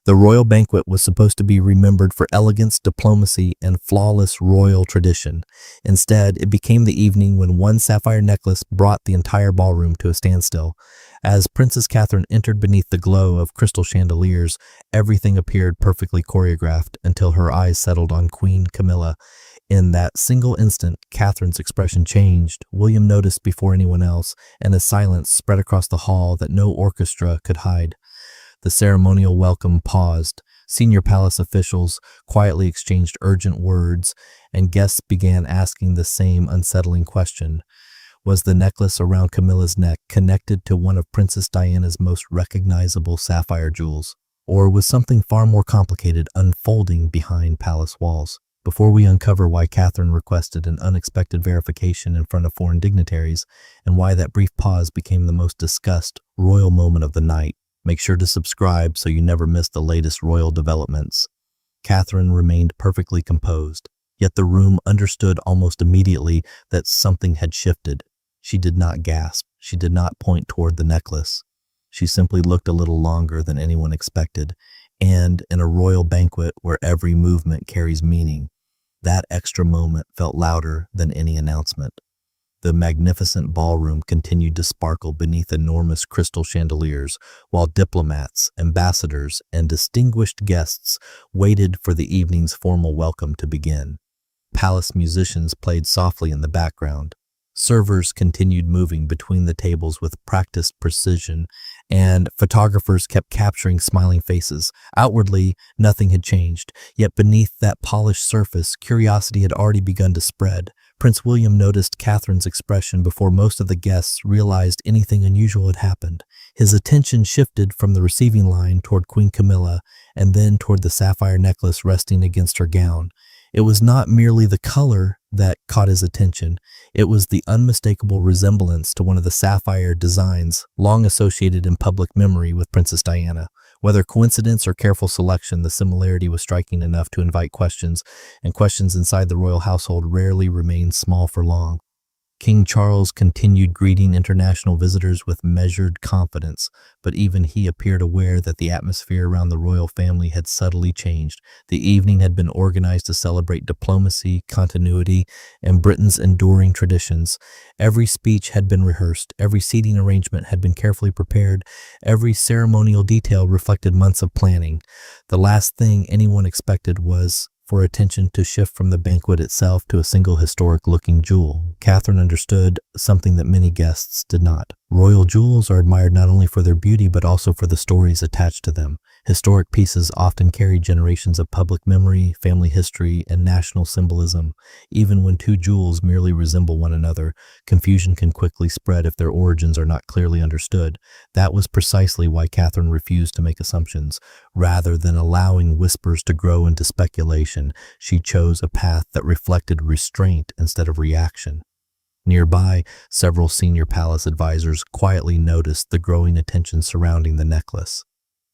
The royal banquet was supposed to be remembered for elegance, diplomacy, and flawless royal tradition. Instead, it became the evening when one sapphire necklace brought the entire ballroom to a standstill. As Princess Catherine entered beneath the glow of crystal chandeliers, everything appeared perfectly choreographed until her eyes settled on Queen Camilla. In that single instant, Catherine's expression changed. William noticed before anyone else, and a silence spread across the hall that no orchestra could hide. The ceremonial welcome paused. Senior palace officials quietly exchanged urgent words, and guests began asking the same unsettling question. Was the necklace around Camilla's neck connected to one of Princess Diana's most recognizable sapphire jewels? Or was something far more complicated unfolding behind palace walls? Before we uncover why Catherine requested an unexpected verification in front of foreign dignitaries, and why that brief pause became the most discussed royal moment of the night, make sure to subscribe so you never miss the latest royal developments. Catherine remained perfectly composed, yet the room understood almost immediately that something had shifted. She did not gasp. She did not point toward the necklace. She simply looked a little longer than anyone expected, and in a royal banquet where every movement carries meaning, that extra moment felt louder than any announcement. The magnificent ballroom continued to sparkle beneath enormous crystal chandeliers, while diplomats, ambassadors, and distinguished guests waited for the evening's formal welcome to begin. Palace musicians played softly in the background. Servers continued moving between the tables with practiced precision, and photographers kept capturing smiling faces. Outwardly, nothing had changed, yet beneath that polished surface, curiosity had already begun to spread. Prince William noticed Catherine's expression before most of the guests realized anything unusual had happened. His attention shifted from the receiving line toward Queen Camilla, and then toward the sapphire necklace resting against her gown. It was not merely the color that caught his attention. It was the unmistakable resemblance to one of the sapphire designs long associated in public memory with Princess Diana. Whether coincidence or careful selection, the similarity was striking enough to invite questions, and questions inside the royal household rarely remained small for long. King Charles continued greeting international visitors with measured confidence, but even he appeared aware that the atmosphere around the royal family had subtly changed. The evening had been organized to celebrate diplomacy, continuity, and Britain's enduring traditions. Every speech had been rehearsed, every seating arrangement had been carefully prepared, every ceremonial detail reflected months of planning. The last thing anyone expected was for attention to shift from the banquet itself to a single historic-looking jewel. Catherine understood something that many guests did not. Royal jewels are admired not only for their beauty but also for the stories attached to them. Historic pieces often carry generations of public memory, family history, and national symbolism. Even when two jewels merely resemble one another, confusion can quickly spread if their origins are not clearly understood. That was precisely why Catherine refused to make assumptions. Rather than allowing whispers to grow into speculation, she chose a path that reflected restraint instead of reaction. Nearby, several senior palace advisors quietly noticed the growing attention surrounding the necklace.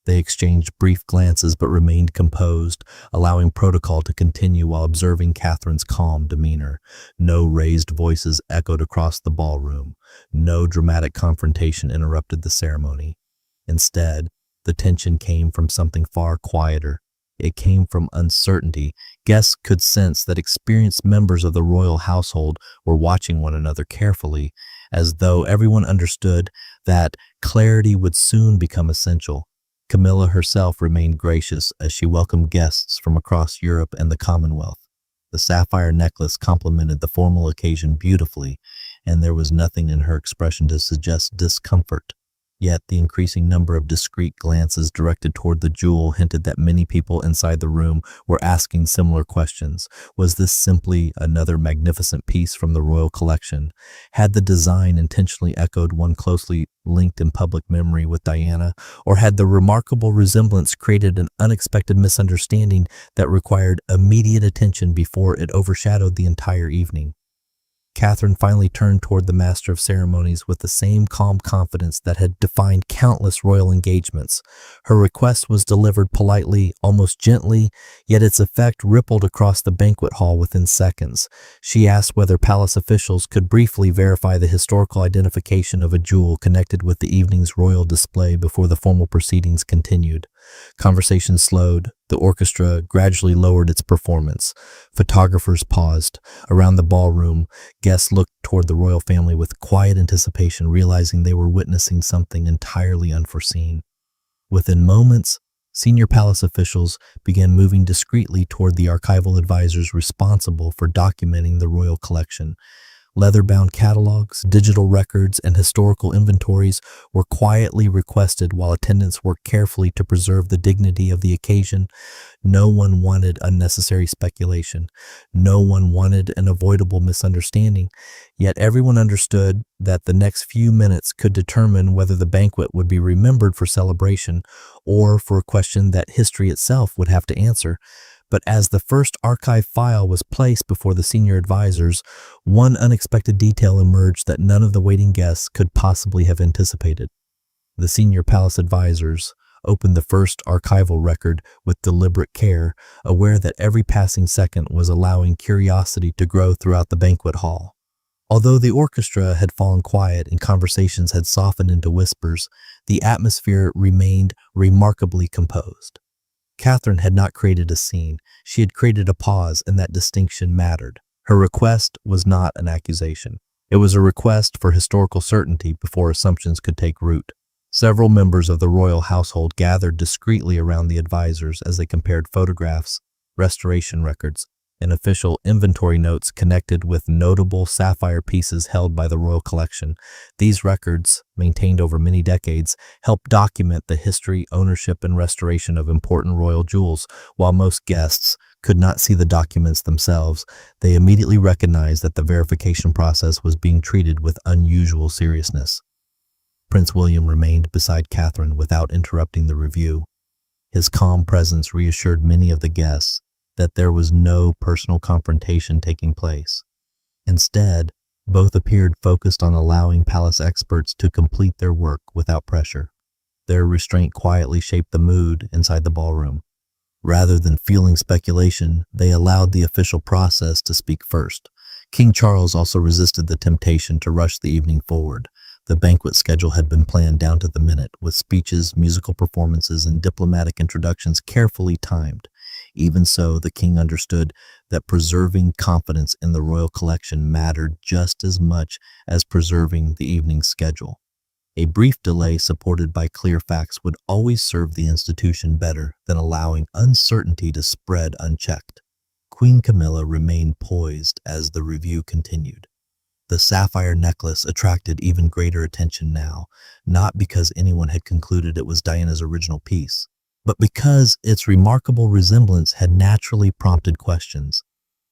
They exchanged brief glances but remained composed, allowing protocol to continue while observing Catherine's calm demeanor. No raised voices echoed across the ballroom. No dramatic confrontation interrupted the ceremony. Instead, the tension came from something far quieter. It came from uncertainty. Guests could sense that experienced members of the royal household were watching one another carefully, as though everyone understood that clarity would soon become essential. Camilla herself remained gracious as she welcomed guests from across Europe and the Commonwealth. The sapphire necklace complemented the formal occasion beautifully, and there was nothing in her expression to suggest discomfort. Yet the increasing number of discreet glances directed toward the jewel hinted that many people inside the room were asking similar questions. Was this simply another magnificent piece from the royal collection? Had the design intentionally echoed one closely linked in public memory with Diana, or had the remarkable resemblance created an unexpected misunderstanding that required immediate attention before it overshadowed the entire evening? Catherine finally turned toward the master of ceremonies with the same calm confidence that had defined countless royal engagements. Her request was delivered politely, almost gently, yet its effect rippled across the banquet hall within seconds. She asked whether palace officials could briefly verify the historical identification of a jewel connected with the evening's royal display before the formal proceedings continued. Conversation slowed. The orchestra gradually lowered its performance. Photographers paused. Around the ballroom, guests looked toward the royal family with quiet anticipation, realizing they were witnessing something entirely unforeseen. Within moments, senior palace officials began moving discreetly toward the archival advisors responsible for documenting the royal collection. Leather-bound catalogs, digital records, and historical inventories were quietly requested while attendants worked carefully to preserve the dignity of the occasion. No one wanted unnecessary speculation. No one wanted an avoidable misunderstanding. Yet everyone understood that the next few minutes could determine whether the banquet would be remembered for celebration or for a question that history itself would have to answer. But as the first archive file was placed before the senior advisors, one unexpected detail emerged that none of the waiting guests could possibly have anticipated. The senior palace advisors opened the first archival record with deliberate care, aware that every passing second was allowing curiosity to grow throughout the banquet hall. Although the orchestra had fallen quiet and conversations had softened into whispers, the atmosphere remained remarkably composed. Catherine had not created a scene. She had created a pause, and that distinction mattered. Her request was not an accusation. It was a request for historical certainty before assumptions could take root. Several members of the royal household gathered discreetly around the advisors as they compared photographs, restoration records, and official inventory notes connected with notable sapphire pieces held by the royal collection. These records, maintained over many decades, help document the history, ownership, and restoration of important royal jewels. While most guests could not see the documents themselves, they immediately recognized that the verification process was being treated with unusual seriousness. Prince William remained beside Catherine without interrupting the review. His calm presence reassured many of the guests that there was no personal confrontation taking place. Instead, both appeared focused on allowing palace experts to complete their work without pressure. Their restraint quietly shaped the mood inside the ballroom. Rather than fueling speculation, they allowed the official process to speak first. King Charles also resisted the temptation to rush the evening forward. The banquet schedule had been planned down to the minute, with speeches, musical performances, and diplomatic introductions carefully timed. Even so, the king understood that preserving confidence in the royal collection mattered just as much as preserving the evening's schedule. A brief delay supported by clear facts would always serve the institution better than allowing uncertainty to spread unchecked. Queen Camilla remained poised as the review continued. The sapphire necklace attracted even greater attention now, not because anyone had concluded it was Diana's original piece, but because its remarkable resemblance had naturally prompted questions.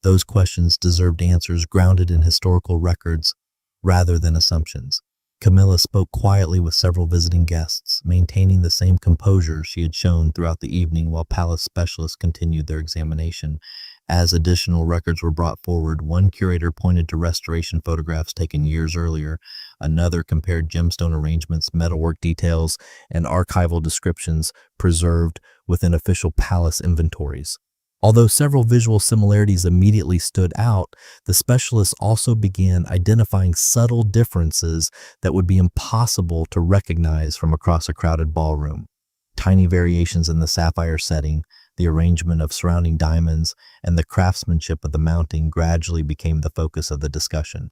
Those questions deserved answers grounded in historical records rather than assumptions. Camilla spoke quietly with several visiting guests, maintaining the same composure she had shown throughout the evening while palace specialists continued their examination. As additional records were brought forward, one curator pointed to restoration photographs taken years earlier. Another compared gemstone arrangements, metalwork details, and archival descriptions preserved within official palace inventories. Although several visual similarities immediately stood out, the specialists also began identifying subtle differences that would be impossible to recognize from across a crowded ballroom. Tiny variations in the sapphire setting, the arrangement of surrounding diamonds, and the craftsmanship of the mounting gradually became the focus of the discussion.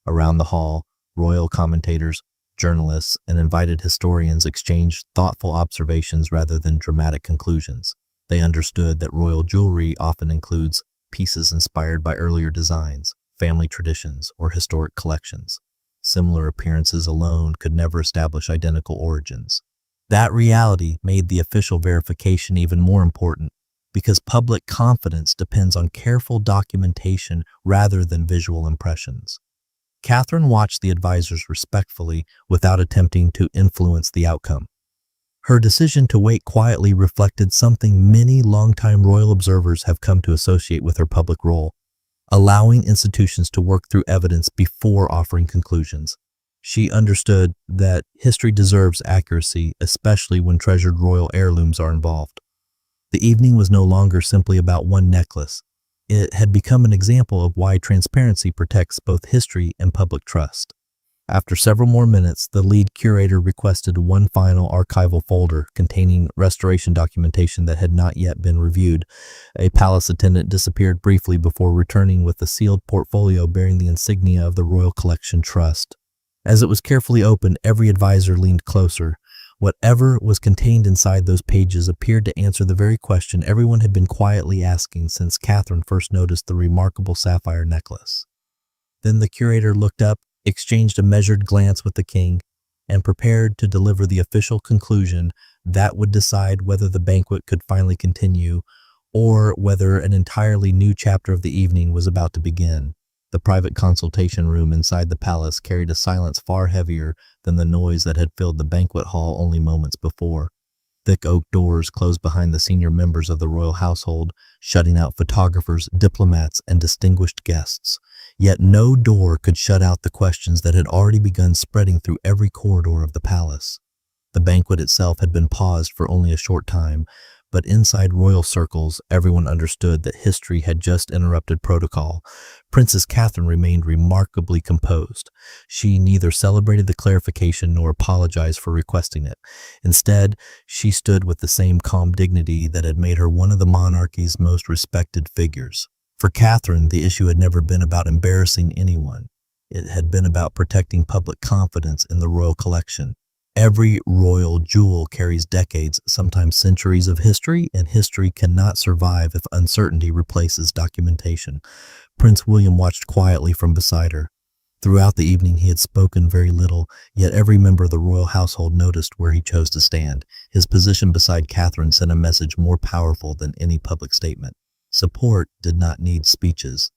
Around the hall, royal commentators, journalists, and invited historians exchanged thoughtful observations rather than dramatic conclusions. They understood that royal jewelry often includes pieces inspired by earlier designs, family traditions, or historic collections. Similar appearances alone could never establish identical origins. That reality made the official verification even more important, because public confidence depends on careful documentation rather than visual impressions. Catherine watched the advisors respectfully without attempting to influence the outcome. Her decision to wait quietly reflected something many longtime royal observers have come to associate with her public role, allowing institutions to work through evidence before offering conclusions. She understood that history deserves accuracy, especially when treasured royal heirlooms are involved. The evening was no longer simply about one necklace. It had become an example of why transparency protects both history and public trust. After several more minutes, the lead curator requested one final archival folder containing restoration documentation that had not yet been reviewed. A palace attendant disappeared briefly before returning with a sealed portfolio bearing the insignia of the Royal Collection Trust. As it was carefully opened, every advisor leaned closer. Whatever was contained inside those pages appeared to answer the very question everyone had been quietly asking since Catherine first noticed the remarkable sapphire necklace. Then the curator looked up, exchanged a measured glance with the king, and prepared to deliver the official conclusion that would decide whether the banquet could finally continue or whether an entirely new chapter of the evening was about to begin. The private consultation room inside the palace carried a silence far heavier than the noise that had filled the banquet hall only moments before. Thick oak doors closed behind the senior members of the royal household, shutting out photographers, diplomats, and distinguished guests. Yet no door could shut out the questions that had already begun spreading through every corridor of the palace. The banquet itself had been paused for only a short time, but inside royal circles, everyone understood that history had just interrupted protocol. Princess Catherine remained remarkably composed. She neither celebrated the clarification nor apologized for requesting it. Instead, she stood with the same calm dignity that had made her one of the monarchy's most respected figures. For Catherine, the issue had never been about embarrassing anyone. It had been about protecting public confidence in the royal collection. Every royal jewel carries decades, sometimes centuries of history, and history cannot survive if uncertainty replaces documentation. Prince William watched quietly from beside her. Throughout the evening he had spoken very little, yet every member of the royal household noticed where he chose to stand. His position beside Catherine sent a message more powerful than any public statement. Support did not need speeches.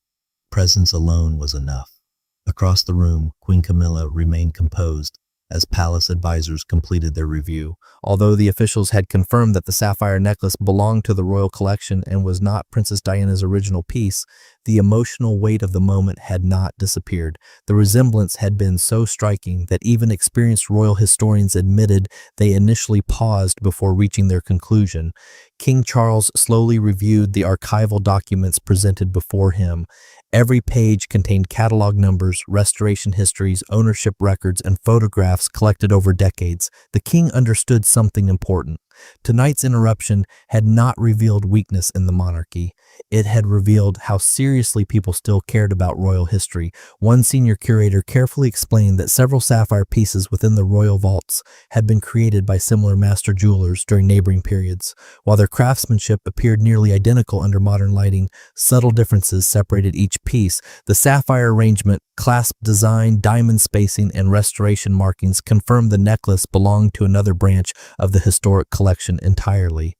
Presence alone was enough. Across the room, Queen Camilla remained composed as palace advisors completed their review. Although the officials had confirmed that the sapphire necklace belonged to the royal collection and was not Princess Diana's original piece, the emotional weight of the moment had not disappeared. The resemblance had been so striking that even experienced royal historians admitted they initially paused before reaching their conclusion. King Charles slowly reviewed the archival documents presented before him. Every page contained catalog numbers, restoration histories, ownership records, and photographs collected over decades. The king understood something important. Tonight's interruption had not revealed weakness in the monarchy. It had revealed how seriously people still cared about royal history. One senior curator carefully explained that several sapphire pieces within the royal vaults had been created by similar master jewelers during neighboring periods. While their craftsmanship appeared nearly identical under modern lighting, subtle differences separated each piece. The sapphire arrangement, clasp design, diamond spacing, and restoration markings confirmed the necklace belonged to another branch of the historic collection entirely.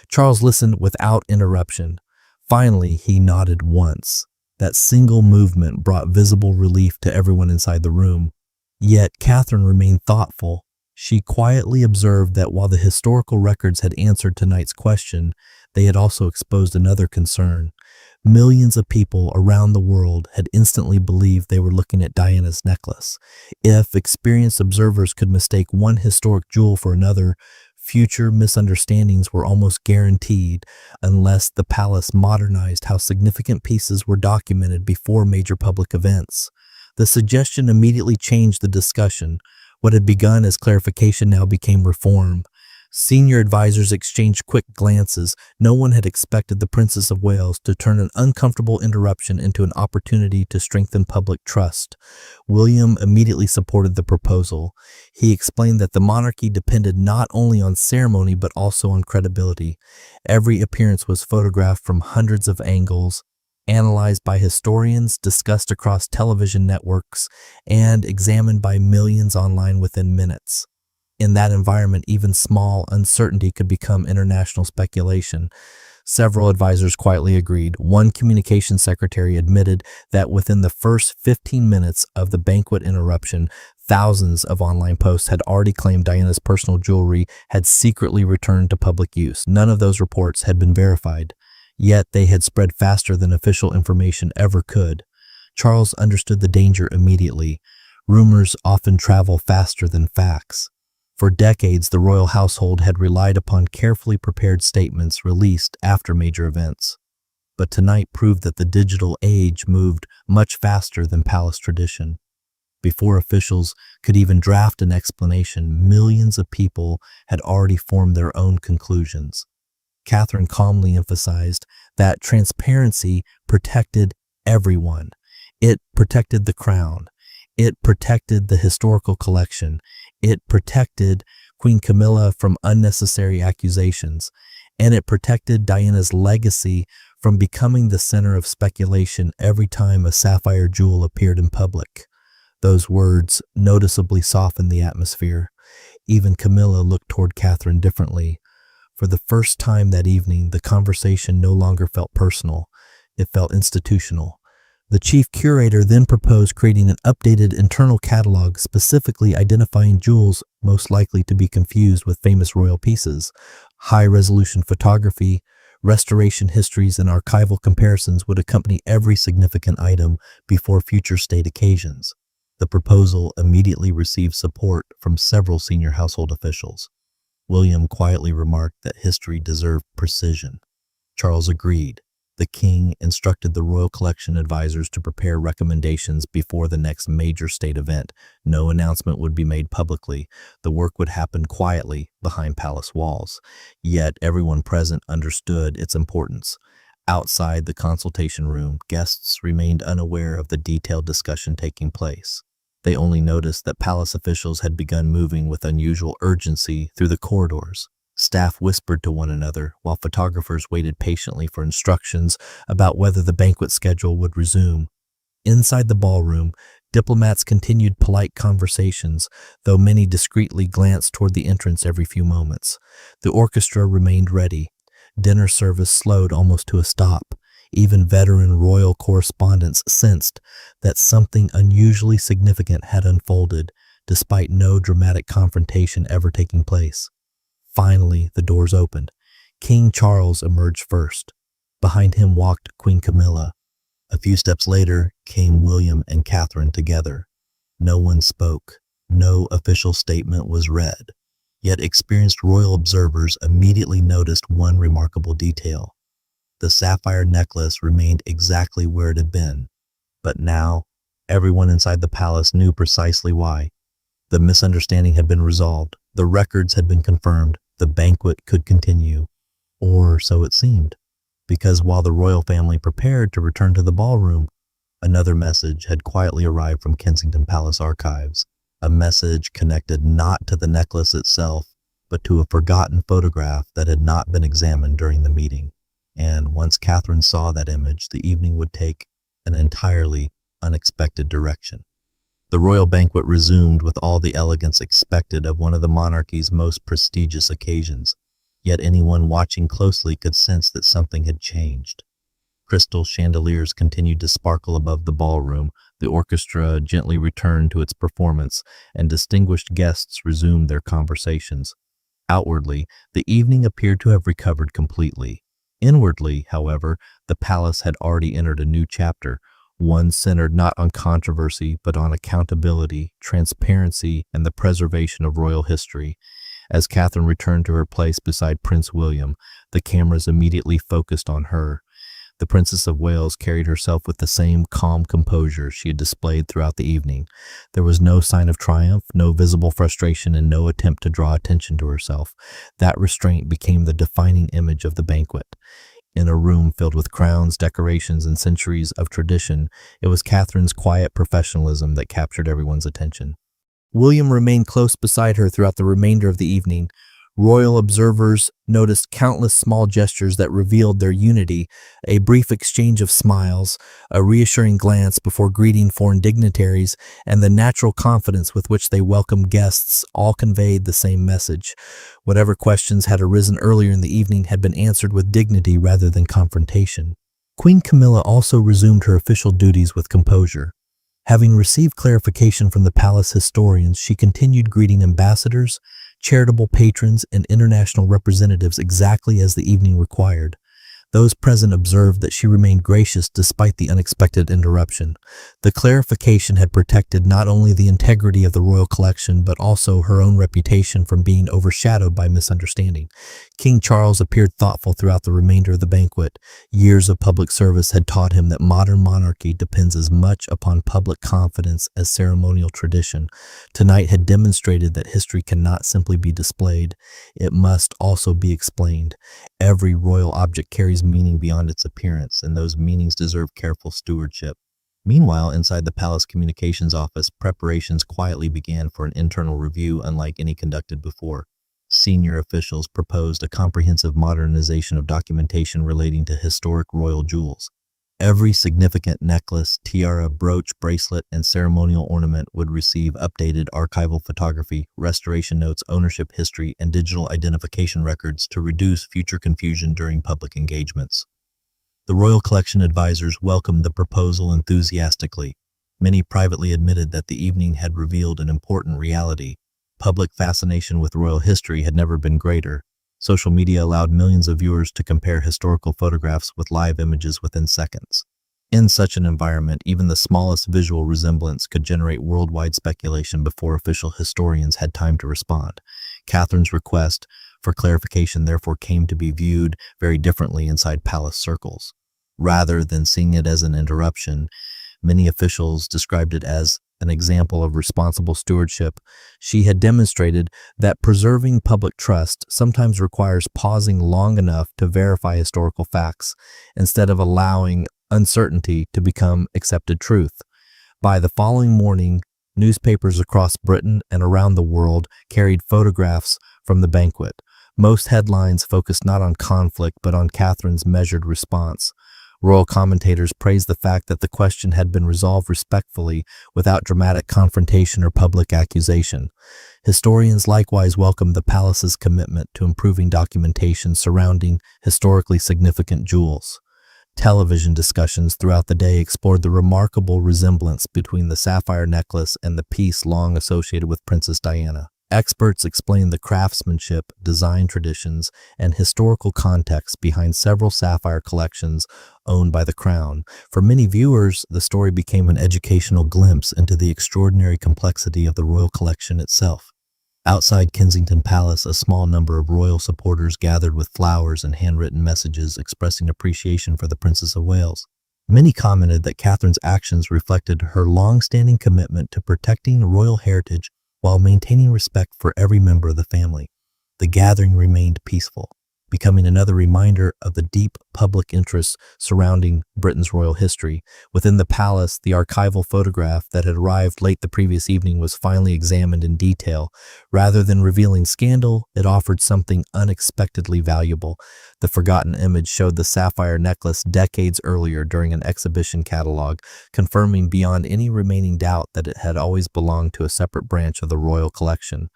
Charles listened without interruption. Finally, he nodded once. That single movement brought visible relief to everyone inside the room. Yet Catherine remained thoughtful. She quietly observed that while the historical records had answered tonight's question, they had also exposed another concern. Millions of people around the world had instantly believed they were looking at Diana's necklace. If experienced observers could mistake one historic jewel for another, future misunderstandings were almost guaranteed unless the palace modernized how significant pieces were documented before major public events. The suggestion immediately changed the discussion. What had begun as clarification now became reform. Senior advisors exchanged quick glances. No one had expected the Princess of Wales to turn an uncomfortable interruption into an opportunity to strengthen public trust. William immediately supported the proposal. He explained that the monarchy depended not only on ceremony but also on credibility. Every appearance was photographed from hundreds of angles, analyzed by historians, discussed across television networks, and examined by millions online within minutes. In that environment, even small uncertainty could become international speculation. Several advisors quietly agreed. One communications secretary admitted that within the first 15 minutes of the banquet interruption, thousands of online posts had already claimed Diana's personal jewelry had secretly returned to public use. None of those reports had been verified, yet they had spread faster than official information ever could. Charles understood the danger immediately. Rumors often travel faster than facts. For decades, the royal household had relied upon carefully prepared statements released after major events. But tonight proved that the digital age moved much faster than palace tradition. Before officials could even draft an explanation, millions of people had already formed their own conclusions. Catherine calmly emphasized that transparency protected everyone. It protected the crown. It protected the historical collection. It protected Queen Camilla from unnecessary accusations. And it protected Diana's legacy from becoming the center of speculation every time a sapphire jewel appeared in public. Those words noticeably softened the atmosphere. Even Camilla looked toward Catherine differently. For the first time that evening, the conversation no longer felt personal. It felt institutional. The chief curator then proposed creating an updated internal catalog specifically identifying jewels most likely to be confused with famous royal pieces. High-resolution photography, restoration histories, and archival comparisons would accompany every significant item before future state occasions. The proposal immediately received support from several senior household officials. William quietly remarked that history deserved precision. Charles agreed. The king instructed the royal collection advisors to prepare recommendations before the next major state event. No announcement would be made publicly. The work would happen quietly behind palace walls. Yet everyone present understood its importance. Outside the consultation room, guests remained unaware of the detailed discussion taking place. They only noticed that palace officials had begun moving with unusual urgency through the corridors. Staff whispered to one another, while photographers waited patiently for instructions about whether the banquet schedule would resume. Inside the ballroom, diplomats continued polite conversations, though many discreetly glanced toward the entrance every few moments. The orchestra remained ready. Dinner service slowed almost to a stop. Even veteran royal correspondents sensed that something unusually significant had unfolded, despite no dramatic confrontation ever taking place. Finally, the doors opened. King Charles emerged first. Behind him walked Queen Camilla. A few steps later came William and Catherine together. No one spoke. No official statement was read. Yet experienced royal observers immediately noticed one remarkable detail. The sapphire necklace remained exactly where it had been. But now, everyone inside the palace knew precisely why. The misunderstanding had been resolved. The records had been confirmed. The banquet could continue. Or so it seemed. Because while the royal family prepared to return to the ballroom, another message had quietly arrived from Kensington Palace archives. A message connected not to the necklace itself, but to a forgotten photograph that had not been examined during the meeting. And once Catherine saw that image, the evening would take an entirely unexpected direction. The royal banquet resumed with all the elegance expected of one of the monarchy's most prestigious occasions, yet anyone watching closely could sense that something had changed. Crystal chandeliers continued to sparkle above the ballroom, the orchestra gently returned to its performance, and distinguished guests resumed their conversations. Outwardly, the evening appeared to have recovered completely. Inwardly, however, the palace had already entered a new chapter, one centered not on controversy but on accountability, transparency, and the preservation of royal history. As Catherine returned to her place beside Prince William, the cameras immediately focused on her. The Princess of Wales carried herself with the same calm composure she had displayed throughout the evening. There was no sign of triumph, no visible frustration, and no attempt to draw attention to herself. That restraint became the defining image of the banquet. In a room filled with crowns, decorations, and centuries of tradition, it was Catherine's quiet professionalism that captured everyone's attention. William remained close beside her throughout the remainder of the evening. Royal observers noticed countless small gestures that revealed their unity, a brief exchange of smiles, a reassuring glance before greeting foreign dignitaries, and the natural confidence with which they welcomed guests all conveyed the same message. Whatever questions had arisen earlier in the evening had been answered with dignity rather than confrontation. Queen Camilla also resumed her official duties with composure. Having received clarification from the palace historians, she continued greeting ambassadors, charitable patrons, and international representatives exactly as the evening required. Those present observed that she remained gracious despite the unexpected interruption. The clarification had protected not only the integrity of the royal collection, but also her own reputation from being overshadowed by misunderstanding. King Charles appeared thoughtful throughout the remainder of the banquet. Years of public service had taught him that modern monarchy depends as much upon public confidence as ceremonial tradition. Tonight had demonstrated that history cannot simply be displayed. It must also be explained. Every royal object carries meaning beyond its appearance, and those meanings deserve careful stewardship. Meanwhile, inside the palace communications office, preparations quietly began for an internal review unlike any conducted before. Senior officials proposed a comprehensive modernization of documentation relating to historic royal jewels. Every significant necklace, tiara, brooch, bracelet, and ceremonial ornament would receive updated archival photography, restoration notes, ownership history, and digital identification records to reduce future confusion during public engagements. The Royal Collection advisors welcomed the proposal enthusiastically. Many privately admitted that the evening had revealed an important reality. Public fascination with royal history had never been greater. Social media allowed millions of viewers to compare historical photographs with live images within seconds. In such an environment, even the smallest visual resemblance could generate worldwide speculation before official historians had time to respond. Catherine's request for clarification therefore came to be viewed very differently inside palace circles. Rather than seeing it as an interruption, many officials described it as an example of responsible stewardship. She had demonstrated that preserving public trust sometimes requires pausing long enough to verify historical facts, instead of allowing uncertainty to become accepted truth. By the following morning, newspapers across Britain and around the world carried photographs from the banquet. Most headlines focused not on conflict, but on Catherine's measured response. Royal commentators praised the fact that the question had been resolved respectfully without dramatic confrontation or public accusation. Historians likewise welcomed the palace's commitment to improving documentation surrounding historically significant jewels. Television discussions throughout the day explored the remarkable resemblance between the sapphire necklace and the piece long associated with Princess Diana. Experts explained the craftsmanship, design traditions, and historical context behind several sapphire collections owned by the crown. For many viewers, the story became an educational glimpse into the extraordinary complexity of the royal collection itself. Outside Kensington Palace, a small number of royal supporters gathered with flowers and handwritten messages expressing appreciation for the Princess of Wales. Many commented that Catherine's actions reflected her long-standing commitment to protecting royal heritage while maintaining respect for every member of the family. The gathering remained peaceful, becoming another reminder of the deep public interest surrounding Britain's royal history. Within the palace, the archival photograph that had arrived late the previous evening was finally examined in detail. Rather than revealing scandal, it offered something unexpectedly valuable. The forgotten image showed the sapphire necklace decades earlier during an exhibition catalog, confirming beyond any remaining doubt that it had always belonged to a separate branch of the royal collection.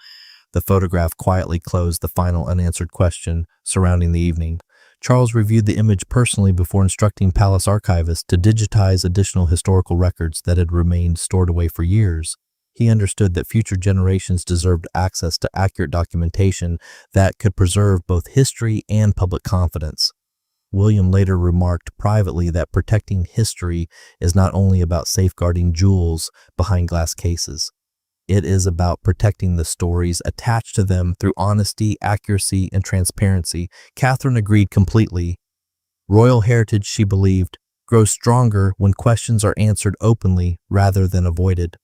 The photograph quietly closed the final unanswered question surrounding the evening. Charles reviewed the image personally before instructing palace archivists to digitize additional historical records that had remained stored away for years. He understood that future generations deserved access to accurate documentation that could preserve both history and public confidence. William later remarked privately that protecting history is not only about safeguarding jewels behind glass cases. It is about protecting the stories attached to them through honesty, accuracy, and transparency. Catherine agreed completely. Royal heritage, she believed, grows stronger when questions are answered openly rather than avoided.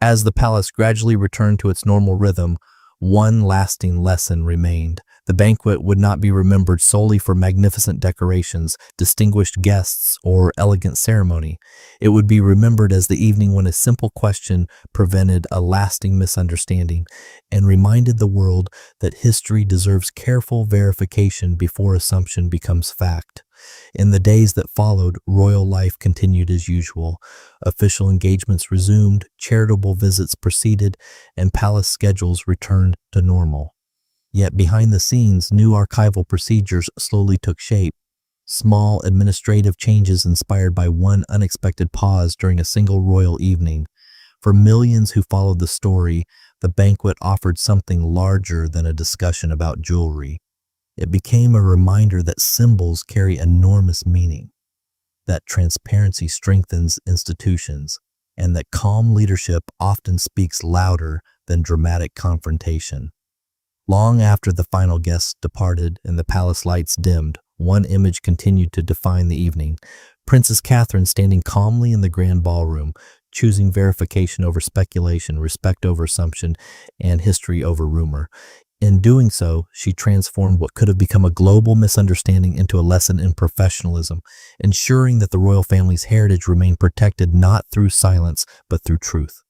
As the palace gradually returned to its normal rhythm, one lasting lesson remained. The banquet would not be remembered solely for magnificent decorations, distinguished guests, or elegant ceremony. It would be remembered as the evening when a simple question prevented a lasting misunderstanding and reminded the world that history deserves careful verification before assumption becomes fact. In the days that followed, royal life continued as usual. Official engagements resumed, charitable visits proceeded, and palace schedules returned to normal. Yet behind the scenes, new archival procedures slowly took shape. Small administrative changes inspired by one unexpected pause during a single royal evening. For millions who followed the story, the banquet offered something larger than a discussion about jewelry. It became a reminder that symbols carry enormous meaning, that transparency strengthens institutions, and that calm leadership often speaks louder than dramatic confrontation. Long after the final guests departed and the palace lights dimmed, one image continued to define the evening. Princess Catherine standing calmly in the grand ballroom, choosing verification over speculation, respect over assumption, and history over rumor. In doing so, she transformed what could have become a global misunderstanding into a lesson in professionalism, ensuring that the royal family's heritage remained protected not through silence, but through truth.